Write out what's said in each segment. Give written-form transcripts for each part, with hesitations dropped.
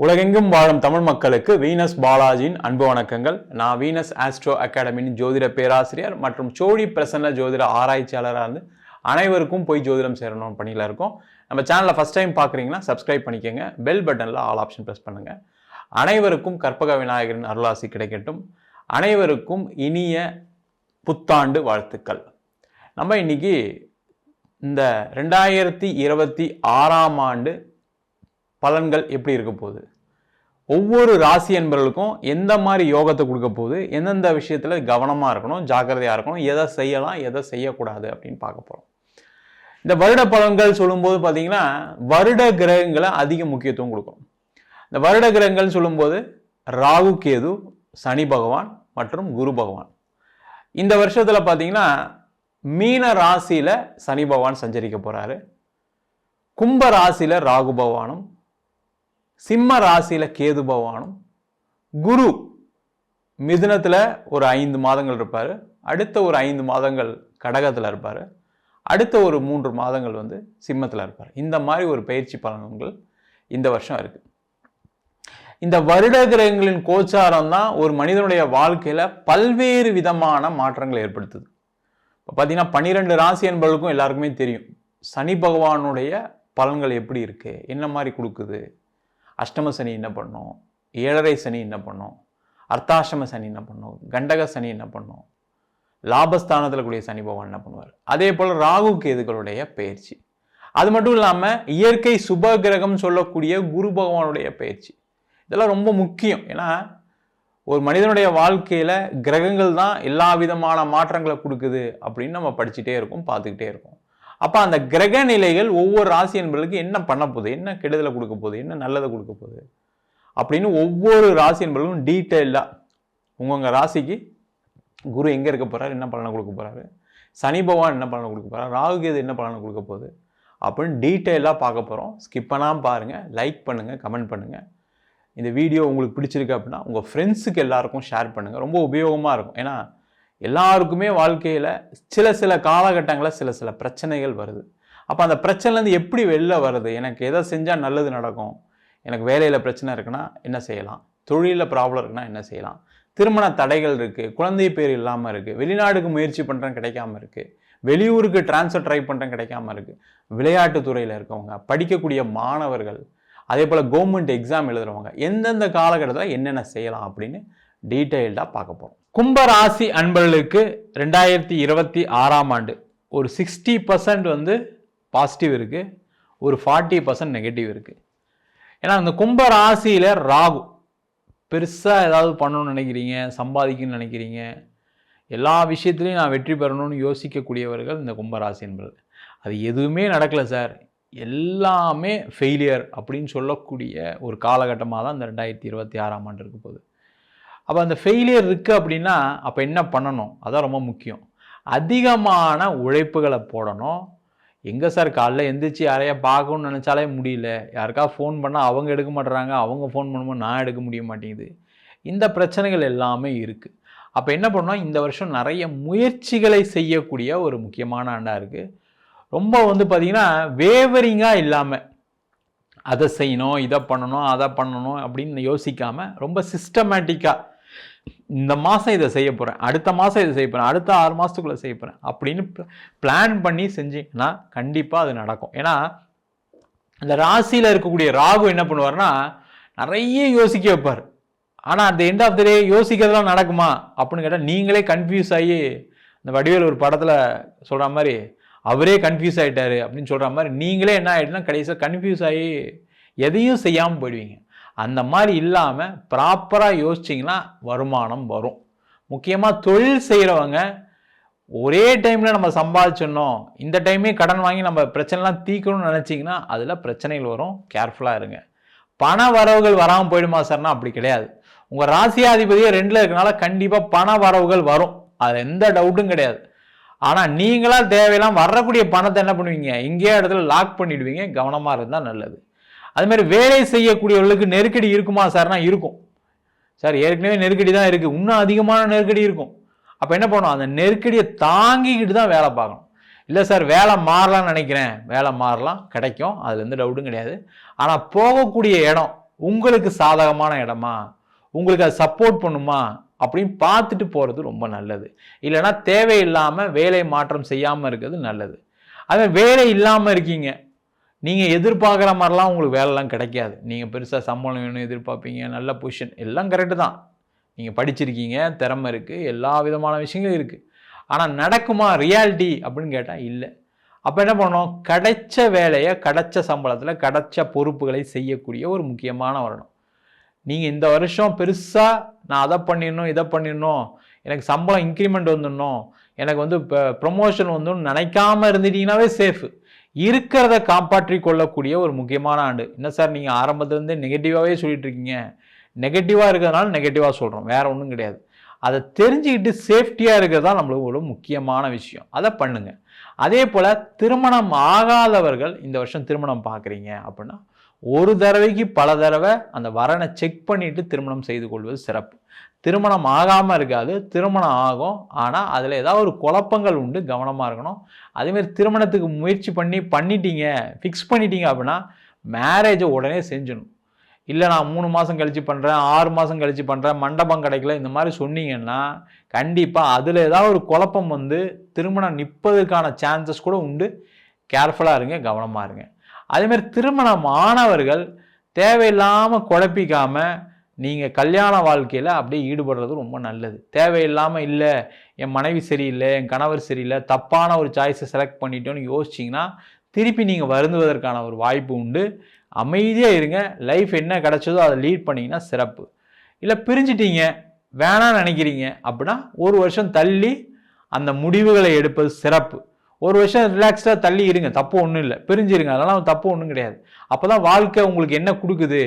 உலகெங்கும் வாழும் தமிழ் மக்களுக்கு வீனஸ் பாலாஜியின் அன்பு வணக்கங்கள். நான் வீனஸ் ஆஸ்ட்ரோ அகாடமியின் ஜோதிட பேராசிரியர் மற்றும் சோழி பிரசன்ன ஜோதிட ஆராய்ச்சியாளராக இருந்து அனைவருக்கும் போய் ஜோதிடம் சேரணும் பணியில் இருக்கோம். நம்ம சேனலை ஃபஸ்ட் டைம் பார்க்குறீங்கன்னா சப்ஸ்கிரைப் பண்ணிக்கோங்க, பெல் பட்டனில் ஆல் ஆப்ஷன் ப்ரெஸ் பண்ணுங்கள். அனைவருக்கும் கற்பக விநாயகரின் அருளாசி கிடைக்கட்டும். அனைவருக்கும் இனிய புத்தாண்டு வாழ்த்துக்கள். நம்ம இன்னைக்கு இந்த 2026ஆம் ஆண்டு பலன்கள் எப்படி இருக்க போகுது, ஒவ்வொரு ராசி என்பவர்களுக்கும் எந்த மாதிரி யோகத்தை கொடுக்க போகுது, எந்தெந்த விஷயத்தில் கவனமாக இருக்கணும், ஜாக்கிரதையாக இருக்கணும், எதை செய்யலாம் எதை செய்யக்கூடாது அப்படின்னு பார்க்க போகிறோம். இந்த வருட பலன்கள் சொல்லும்போது பார்த்தீங்கன்னா வருட கிரகங்களை அதிக முக்கியத்துவம் கொடுக்கும். இந்த வருட கிரகங்கள் சொல்லும்போது ராகு, கேது, சனி பகவான் மற்றும் குரு பகவான். இந்த வருஷத்தில் பார்த்தீங்கன்னா மீன ராசியில் சனி பகவான் சஞ்சரிக்க போகிறாரு. கும்ப ராசியில் ராகு பகவானும், சிம்ம ராசியில கேது பகவானும், குரு மிதுனத்துல ஒரு 5 மாதங்கள் இருப்பாரு, அடுத்த ஒரு 5 மாதங்கள் கடகத்துல இருப்பாரு, அடுத்த ஒரு 3 மாதங்கள் சிம்மத்துல இருப்பாரு. இந்த மாதிரி ஒரு பயிற்சி பலன்கள் இந்த வருஷம் இருக்கு. இந்த வருட கிரகங்களின் கோச்சாரம் தான் ஒரு மனிதனுடைய வாழ்க்கையில பல்வேறு விதமான மாற்றங்களை ஏற்படுத்துது. இப்போ பார்த்தீங்கன்னா 12 ராசி என்பவர்களுக்கும் எல்லாருக்குமே தெரியும் சனி பகவானுடைய பலன்கள் எப்படி இருக்கு, என்ன மாதிரி கொடுக்குது. அஷ்டம சனி என்ன பண்ணும், 7.5 சனி என்ன பண்ணும், அர்த்தாஷ்டம சனி என்ன பண்ணும், கண்டக சனி என்ன பண்ணும், லாபஸ்தானத்தில் கூடிய சனி பகவான் என்ன பண்ணுவார். அதே போல் ராகு கேதுகளுடைய பயிற்சி. அது மட்டும் இல்லாமல் இயற்கை சுப கிரகம் சொல்லக்கூடிய குரு பகவானுடைய பயிற்சி. இதெல்லாம் ரொம்ப முக்கியம். ஏன்னா ஒரு மனிதனுடைய வாழ்க்கையில் கிரகங்கள் தான் எல்லா விதமான மாற்றங்களை கொடுக்குது அப்படின்னு நம்ம படிச்சுட்டே இருக்கோம், பார்த்துக்கிட்டே இருக்கோம். அப்போ அந்த கிரக நிலைகள் ஒவ்வொரு ராசி என்பவர்களுக்கு என்ன பண்ண போகுது, என்ன கெடுதலை கொடுக்க போகுது, என்ன நல்லதை கொடுக்க போகுது அப்படின்னு ஒவ்வொரு ராசி என்பவர்களும் டீட்டெயிலாக உங்கள் ராசிக்கு குரு எங்கே இருக்க போகிறார், என்ன பலனை கொடுக்க போகிறாரு, சனி பகவான் என்ன பலனை கொடுக்க போகிறார், ராகு கேது என்ன பலனை கொடுக்க போகுது அப்படின்னு டீட்டெயிலாக பார்க்க போகிறோம். ஸ்கிப் பண்ணாமல் பாருங்கள், லைக் பண்ணுங்கள், கமெண்ட் பண்ணுங்கள். இந்த வீடியோ உங்களுக்கு பிடிச்சிருக்கு அப்படின்னா உங்கள் ஃப்ரெண்ட்ஸுக்கு எல்லாருக்கும் ஷேர் பண்ணுங்கள். ரொம்ப உபயோகமாக இருக்கும். ஏன்னா எல்லாருக்குமே வாழ்க்கையில் சில காலகட்டங்களில் சில பிரச்சனைகள் வருது. அப்போ அந்த பிரச்சனைலேருந்து எப்படி வெளில வருது, எனக்கு எதை செஞ்சால் நல்லது நடக்கும், எனக்கு வேலையில் பிரச்சனை இருக்குன்னா என்ன செய்யலாம், தொழிலில் ப்ராப்ளம் இருக்குன்னா என்ன செய்யலாம், திருமண தடைகள் இருக்குது, குழந்தை பேர் இல்லாமல் இருக்குது, வெளிநாடுக்கு முயற்சி பண்ணுறேன் கிடைக்காம இருக்குது, வெளியூருக்கு டிரான்ஸ்ஃபர் ட்ரை பண்ணுறேன் கிடைக்காம இருக்குது, விளையாட்டுத்துறையில் இருக்கவங்க, படிக்கக்கூடிய மாணவர்கள், அதே போல் கவர்மெண்ட் எக்ஸாம் எழுதுகிறவங்க எந்தெந்த காலகட்டத்தில் என்னென்ன செய்யலாம் அப்படின்னு டீட்டெயில்டாக பார்க்க போகிறோம். கும்பராசி அன்பர்களுக்கு 2026ஆம் ஆண்டு ஒரு 60% பாசிட்டிவ் இருக்குது, ஒரு 40% நெகட்டிவ் இருக்குது. ஏன்னா அந்த கும்பராசியில் ராகு பெருசாக ஏதாவது பண்ணணும்னு நினைக்கிறீங்க, சம்பாதிக்கணும்னு நினைக்கிறீங்க, எல்லா விஷயத்துலையும் நான் வெற்றி பெறணும்னு யோசிக்கக்கூடியவர்கள் இந்த கும்பராசி என்பது. அது எதுவுமே நடக்கலை சார், எல்லாமே ஃபெயிலியர் அப்படின்னு சொல்லக்கூடிய ஒரு காலகட்டமாக தான் இந்த 2026ஆம் ஆண்டு இருக்க போகுது. அப்போ அந்த ஃபெயிலியர் இருக்குது அப்படின்னா அப்போ என்ன பண்ணணும், அதான் ரொம்ப முக்கியம். அதிகமான உழைப்புகளை போடணும். எங்கே சார் காலைல எந்திரிச்சு யாரையா பார்க்கணும்னு நினச்சாலே முடியல, யாருக்கா ஃபோன் பண்ணால் அவங்க எடுக்க மாட்டுறாங்க, அவங்க ஃபோன் பண்ணும்போது நான் எடுக்க முடிய மாட்டேங்குது. இந்த பிரச்சனைகள் எல்லாமே இருக்குது. அப்போ என்ன பண்ணணும், இந்த வருஷம் நிறைய முயற்சிகளை செய்யக்கூடிய ஒரு முக்கியமான ஆண்டாக இருக்குது. ரொம்ப பார்த்திங்கன்னா வேவரிங்காக இல்லாமல் அதை செய்யணும், இதை பண்ணணும், அதை பண்ணணும் அப்படின்னு யோசிக்காமல் ரொம்ப சிஸ்டமேட்டிக்காக இந்த மாதம் இதை செய்ய போகிறேன், அடுத்த மாதம் இதை செய்ய போகிறேன், அடுத்த 6 மாதத்துக்குள்ளே செய்ய போகிறேன் அப்படின்னு பிளான் பண்ணி செஞ்சிங்கன்னா கண்டிப்பாக அது நடக்கும். ஏன்னா இந்த ராசியில் இருக்கக்கூடிய ராகு என்ன பண்ணுவார்னா நிறைய யோசிக்க வைப்பார். ஆனால் அந்த எண்ட் ஆஃப் த டே யோசிக்கிறதுலாம் நடக்குமா அப்படின்னு கேட்டால் நீங்களே கன்ஃபியூஸ் ஆகி, இந்த வடிவேல் ஒரு படத்தில் சொல்கிற மாதிரி அவரே கன்ஃபியூஸ் ஆகிட்டாரு அப்படின்னு சொல்கிற மாதிரி நீங்களே என்ன ஆகிடுன்னா கடைசியாக கன்ஃபியூஸ் ஆகி எதையும் செய்யாமல் போயிடுவீங்க. அந்த மாதிரி இல்லாமல் ப்ராப்பராக யோசிச்சிங்கன்னா வருமானம் வரும். முக்கியமாக தொழில் செய்கிறவங்க ஒரே டைமில் நம்ம சம்பாதிச்சிடணும், இந்த டைமே கடன் வாங்கி நம்ம பிரச்சனைலாம் தீர்க்கணும்னு நினச்சிங்கன்னா அதில் பிரச்சனைகள் வரும். கேர்ஃபுல்லாக இருங்க. பண வரவுகள் வராமல் போயிடுமா சார்னா அப்படி கிடையாது. உங்கள் ராசியாதிபதியே 2ல் இருக்கனால கண்டிப்பாக பண வரவுகள் வரும், அது எந்த டவுட்டும் கிடையாது. ஆனால் நீங்களாக தேவையெல்லாம் வரக்கூடிய பணத்தை என்ன பண்ணுவீங்க, எங்கேயோ இடத்துல லாக் பண்ணிடுவீங்க. கவனமாக இருந்தால் நல்லது. அதுமாதிரி வேலை செய்யக்கூடியவர்களுக்கு நெருக்கடி இருக்குமா சார்னா இருக்கும். சார் ஏற்கனவே நெருக்கடி தான் இருக்குது, இன்னும் அதிகமான நெருக்கடி இருக்கும். அப்போ என்ன பண்ணணும், அந்த நெருக்கடியை தாங்கிக்கிட்டு தான் வேலை பார்க்கணும். இல்லை சார் வேலை மாறலாம்னு நினைக்கிறேன், வேலை மாறலாம், கிடைக்கும், அதுல எந்த டவுட்டும் கிடையாது. ஆனால் போகக்கூடிய இடம் உங்களுக்கு சாதகமான இடமா, உங்களுக்கு அது சப்போர்ட் பண்ணுமா அப்படின்னு பார்த்துட்டு போகிறது ரொம்ப நல்லது. இல்லைன்னா தேவையில்லாமல் வேலை மாற்றம் செய்யாமல் இருக்கிறது நல்லது. அதே வேலை இல்லாமல் இருக்கீங்க, நீங்கள் எதிர்பார்க்குற மாதிரிலாம் உங்களுக்கு வேலைலாம் கிடைக்காது. நீங்கள் பெருசாக சம்பளம் வேணும் எதிர்பார்ப்பீங்க, நல்ல பொசிஷன் எல்லாம் கரெக்டு தான். நீங்கள் படிச்சிருக்கீங்க, திறமை இருக்குது, எல்லா விதமான விஷயங்களும் இருக்குது. ஆனால் நடக்குமா ரியாலிட்டி அப்படின்னு கேட்டால் இல்லை. அப்போ என்ன பண்ணணும், கிடைச்ச வேலையை கிடைச்ச சம்பளத்தில் கிடைச்ச பொறுப்புகளை செய்யக்கூடிய ஒரு முக்கியமான வரணும். நீங்கள் இந்த வருஷம் பெருசாக நான் அதை பண்ணிடணும் இதை பண்ணிடணும், எனக்கு சம்பளம் இன்க்ரிமெண்ட் வந்துடணும், எனக்கு வந்து இப்போ ப்ரொமோஷன் வந்துன்னு நினைக்காம இருந்துட்டீங்கன்னாவே சேஃபு. இருக்கிறத காப்பாற்றி கொள்ளக்கூடிய ஒரு முக்கியமான ஆண்டு. என்ன சார் நீங்கள் ஆரம்பத்துலேருந்தே நெகட்டிவாகவே சொல்லிட்டு இருக்கீங்க, நெகட்டிவாக இருக்கிறதுனால நெகட்டிவாக சொல்கிறோம், வேற ஒன்றும் கிடையாது. அதை தெரிஞ்சுக்கிட்டு சேஃப்டியாக இருக்கிறது தான் நம்மளுக்கு ஒரு முக்கியமான விஷயம். அதை பண்ணுங்கள். அதே போல் திருமணம் ஆகாதவர்கள் இந்த வருஷம் திருமணம் பார்க்குறீங்க அப்படின்னா ஒரு தடவைக்கு பல தடவை அந்த வரனை செக் பண்ணிவிட்டு திருமணம் செய்து கொள்வது சிறப்பு. திருமணம் ஆகாமல் இருக்காது, திருமணம் ஆகும். ஆனால் அதில் ஏதாவது ஒரு குழப்பங்கள் உண்டு, கவனமாக இருக்கணும். அதேமாதிரி திருமணத்துக்கு முயற்சி பண்ணிட்டீங்க, ஃபிக்ஸ் பண்ணிட்டீங்க அப்படின்னா மேரேஜை உடனே செஞ்சிடணும். இல்லை நான் 3 மாதம் கழித்து பண்ணுறேன், 6 மாதம் கழித்து பண்ணுறேன், மண்டபம் கிடைக்கல, இந்த மாதிரி சொன்னீங்கன்னா கண்டிப்பாக அதில் ஏதாவது ஒரு குழப்பம் வந்து திருமணம் நிற்பதற்கான சான்சஸ் கூட உண்டு. கேர்ஃபுல்லாக இருங்க, கவனமாக இருங்க. அதேமாதிரி திருமணம் ஆனவர்கள் தேவையில்லாமல் குழப்பிக்காமல் நீங்கள் கல்யாண வாழ்க்கையில் அப்படியே ஈடுபடுறது ரொம்ப நல்லது. தேவையில்லாமல் இல்லை என் மனைவி சரியில்லை, என் கணவர் சரியில்லை, தப்பான ஒரு சாய்ஸை செலக்ட் பண்ணிட்டோன்னு யோசிச்சிங்கன்னா திருப்பி நீங்கள் வருந்துவதற்கான ஒரு வாய்ப்பு உண்டு. அமைதியாக இருங்க, லைஃப் என்ன கிடச்சதோ அதை லீட் பண்ணிங்கன்னா சிறப்பு. இல்லை பிரிஞ்சிட்டீங்க, வேணான்னு நினைக்கிறீங்க அப்படின்னா ஒரு வருஷம் தள்ளி அந்த முடிவுகளை எடுப்பது சிறப்பு. ஒரு வருஷம் ரிலாக்ஸ்டாக தள்ளி இருங்க, தப்பு ஒன்றும் இல்லை, பிரிஞ்சிருங்க, அதெல்லாம் தப்பு ஒன்றும் கிடையாது. அப்போ தான் வாழ்க்கை உங்களுக்கு என்ன கொடுக்குது,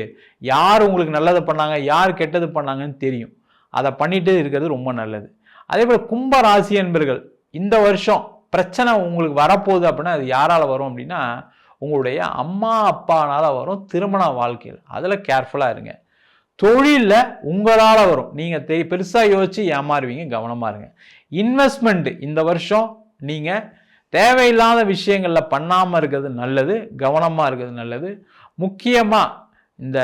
யார் உங்களுக்கு நல்லதை பண்ணாங்க, யார் கெட்டது பண்ணாங்கன்னு தெரியும். அதை பண்ணிட்டு இருக்கிறது ரொம்ப நல்லது. அதே போல் கும்ப ராசி என்பர்கள் இந்த வருஷம் பிரச்சனை உங்களுக்கு வரப்போகுது அப்படின்னா அது யாரால் வரும் அப்படின்னா உங்களுடைய அம்மா அப்பானால வரும். திருமண வாழ்க்கையில் அதில் கேர்ஃபுல்லாக இருங்க. தொழிலில் உங்களால் வரும், நீங்கள் பெருசாக யோசித்து ஏமாறுவீங்க, கவனமாக இருங்க. இன்வெஸ்ட்மெண்ட் இந்த வருஷம் நீங்கள் தேவையில்லாத விஷயங்களில் பண்ணாமல் இருக்கிறது நல்லது, கவனமாக இருக்கிறது நல்லது. முக்கியமாக இந்த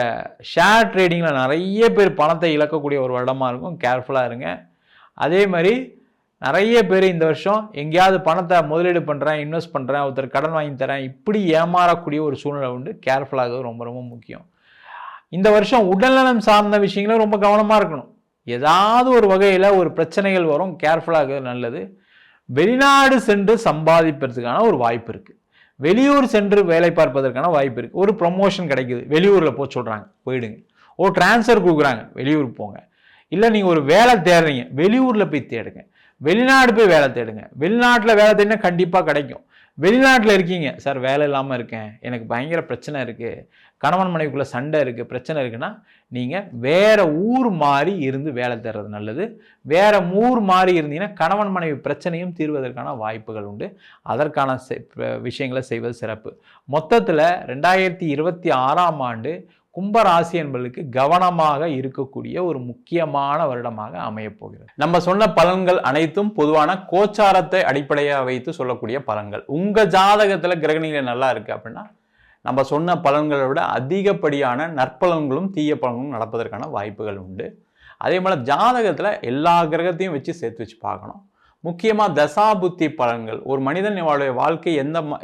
ஷேர் ட்ரேடிங்கில் நிறைய பேர் பணத்தை இழக்கக்கூடிய ஒரு வருடமாக இருக்கும், கேர்ஃபுல்லாக இருங்க. அதே மாதிரி நிறைய பேர் இந்த வருஷம் எங்கேயாவது பணத்தை முதலீடு பண்ணுறேன், இன்வெஸ்ட் பண்ணுறேன், ஒருத்தர் கடன் வாங்கி தரேன், இப்படி ஏமாறக்கூடிய ஒரு சூழ்நிலை உண்டு. கேர்ஃபுல்லாக ரொம்ப ரொம்ப முக்கியம். இந்த வருஷம் உடல்நலம் சார்ந்த விஷயங்களும் ரொம்ப கவனமாக இருக்கணும். ஏதாவது ஒரு வகையில் ஒரு பிரச்சனைகள் வரும், கேர்ஃபுல்லாக நல்லது. வெளிநாடு சென்று சம்பாதிப்பதற்கான ஒரு வாய்ப்பு இருக்குது. வெளியூர் சென்று வேலை பார்ப்பதற்கான வாய்ப்பு இருக்குது. ஒரு ப்ரொமோஷன் கிடைக்குது, வெளியூரில் போக சொல்கிறாங்க, போயிடுங்க. ஒரு டிரான்ஸ்ஃபர் கொடுக்குறாங்க, வெளியூருக்கு போங்க. இல்லை நீங்கள் ஒரு வேலை தேடுறீங்க, வெளியூரில் போய் தேடுங்க. வெளிநாடு போய் வேலை தேடுங்க. வெளிநாட்டில் வேலை தேடினா கண்டிப்பாக கிடைக்கும். வெளிநாட்டில் இருக்கீங்க, சார் வேலை இல்லாமல் இருக்கேன், எனக்கு பயங்கர பிரச்சனை இருக்குது, கணவன் மனைவிக்குள்ளே சண்டை இருக்குது, பிரச்சனை இருக்குன்னா நீங்கள் வேறு ஊர் மாறி இருந்து வேலை தேடுறது நல்லது. வேறு ஊர் மாறி இருந்தீங்கன்னா கணவன் மனைவி பிரச்சனையும் தீர்வதற்கான வாய்ப்புகள் உண்டு. அதற்கான விஷயங்களை செய்வது சிறப்பு. மொத்தத்தில் 2026ஆம் ஆண்டு கும்பராசி என்பதற்கு கவனமாக இருக்கக்கூடிய ஒரு முக்கியமான வருடமாக அமையப்போகிறது. நம்ம சொன்ன பலன்கள் அனைத்தும் பொதுவான கோச்சாரத்தை அடிப்படையாக வைத்து சொல்லக்கூடிய பலன்கள். உங்க ஜாதகத்துல கிரகணிகள் நல்லா இருக்கு அப்படின்னா நம்ம சொன்ன பலன்களை விட அதிகப்படியான நற்பலன்களும் தீய பலன்களும் நடப்பதற்கான வாய்ப்புகள் உண்டு. அதே போல் ஜாதகத்தில் எல்லா கிரகத்தையும் வச்சு சேர்த்து வச்சு பார்க்கணும். முக்கியமாக தசாபுத்தி பலன்கள், ஒரு மனிதனுடைய வாழ்க்கை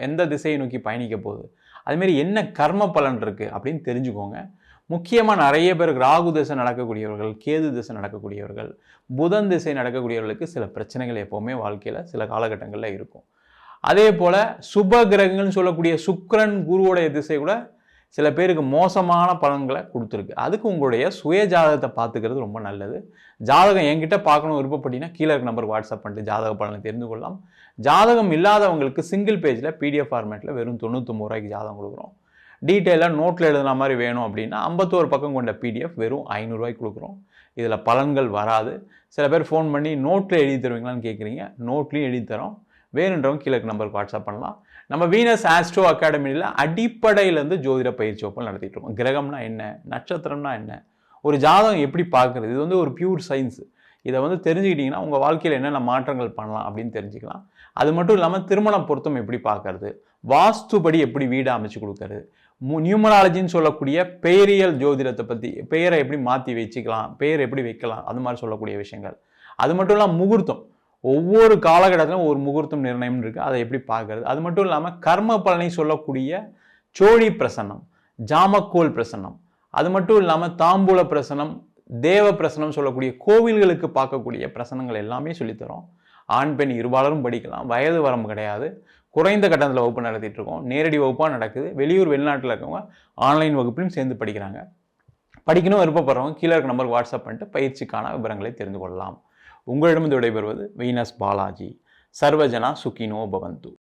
எந்த திசையை நோக்கி பயணிக்க போகுது, அதுமாரி என்ன கர்ம பலன் இருக்குது அப்படின்னு தெரிஞ்சுக்கோங்க. முக்கியமாக நிறைய பேருக்கு ராகு திசை நடக்கக்கூடியவர்கள், கேது திசை நடக்கக்கூடியவர்கள், புதன் திசை நடக்கக்கூடியவர்களுக்கு சில பிரச்சனைகள் எப்போவுமே வாழ்க்கையில் சில காலகட்டங்களில் இருக்கும். அதே போல் சுப கிரகங்கள்னு சொல்லக்கூடிய சுக்கிரன் குருவுடைய திசை கூட சில பேருக்கு மோசமான பலன்களை கொடுத்துருக்கு. அதுக்கு உங்களுடைய சுய ஜாதகத்தை பார்த்துக்கிறது ரொம்ப நல்லது. ஜாதகம் என்கிட்ட பார்க்கணும் விருப்பப்பட்டீங்கன்னா கீழே இருக்க நம்பருக்கு வாட்ஸ்அப் பண்ணிட்டு ஜாதக பலனை தெரிந்து கொள்ளலாம். ஜாதகம் இல்லாதவங்களுக்கு சிங்கிள் பேஜில் PDF ஃபார்மேட்டில் வெறும் 99 ரூபாய்க்கு ஜாதகம் கொடுக்குறோம். டீட்டெயிலாக நோட்டில் எழுதுன மாதிரி வேணும் அப்படின்னா 51 பக்கம் கொண்ட PDF வெறும் 500 ரூபாய்க்கு கொடுக்குறோம். இதில் பலன்கள் வராது. சில பேர் ஃபோன் பண்ணி நோட்டில் எழுதி தருவீங்களான்னு கேட்குறீங்க. நோட்லேயும் எழுதி தரோம். வேணுன்றவங்க கீழே இருக்க நம்பருக்கு வாட்ஸ்அப் பண்ணலாம். நம்ம வீனஸ் ஆஸ்ட்ரோ அகாடமியில் அடிப்படையிலேருந்து ஜோதிட பயிற்சி வகுப்புகள் நடத்திட்டு இருக்கோம். கிரகம்னா என்ன, நட்சத்திரம்னா என்ன, ஒரு ஜாதகம் எப்படி பார்க்குறது, இது வந்து ஒரு பியூர் சயின்ஸ். இதை வந்து தெரிஞ்சுக்கிட்டிங்கன்னா உங்கள் வாழ்க்கையில் என்னென்ன மாற்றங்கள் பண்ணலாம் அப்படின்னு தெரிஞ்சுக்கலாம். அது மட்டும் இல்லாமல் திருமண பொருத்தம் எப்படி பார்க்கறது, வாஸ்துபடி எப்படி வீடு அமைச்சு கொடுக்கறது, நியூமராலஜின்னு சொல்லக்கூடிய பெயரியல் ஜோதிடத்தை பற்றி, பெயரை எப்படி மாற்றி வச்சுக்கலாம், பெயர் எப்படி வைக்கலாம், அது மாதிரி சொல்லக்கூடிய விஷயங்கள். அது மட்டும் இல்லாமல் முகூர்த்தம், ஒவ்வொரு காலகட்டத்திலும் ஒரு முகூர்த்தம் நிர்ணயம் இருக்குது, அதை எப்படி பார்க்கறது. அது மட்டும் இல்லாமல் கர்ம பலனை சொல்லக்கூடிய சோழி பிரசன்னம், ஜாமக்கோல் பிரசன்னம், அது மட்டும் இல்லாமல் தாம்பூல பிரசனம், தேவ பிரசனம் சொல்லக்கூடிய கோவில்களுக்கு பார்க்கக்கூடிய பிரசனங்கள் எல்லாமே சொல்லித்தரோம். ஆண் பெண் இருபாலரும் படிக்கலாம், வயது வரம்பு கிடையாது. குறைந்த கட்டணத்தில் வகுப்பு நடத்திட்டு இருக்கோம். நேரடி வகுப்பாக நடக்குது. வெளியூர் வெளிநாட்டில் இருக்கவங்க ஆன்லைன் வகுப்பிலும் சேர்ந்து படிக்கிறாங்க. படிக்கணும் விருப்பப்படுறவங்க கீழே இருக்க நம்பருக்கு வாட்ஸ்அப் பண்ணிட்டு பயிற்சிக்கான விவரங்களை தெரிந்து கொள்ளலாம். உங்களிடம் விடைபெறுவது வீனஸ் பாலாஜி. சர்வஜனா சுகினோ பவந்து.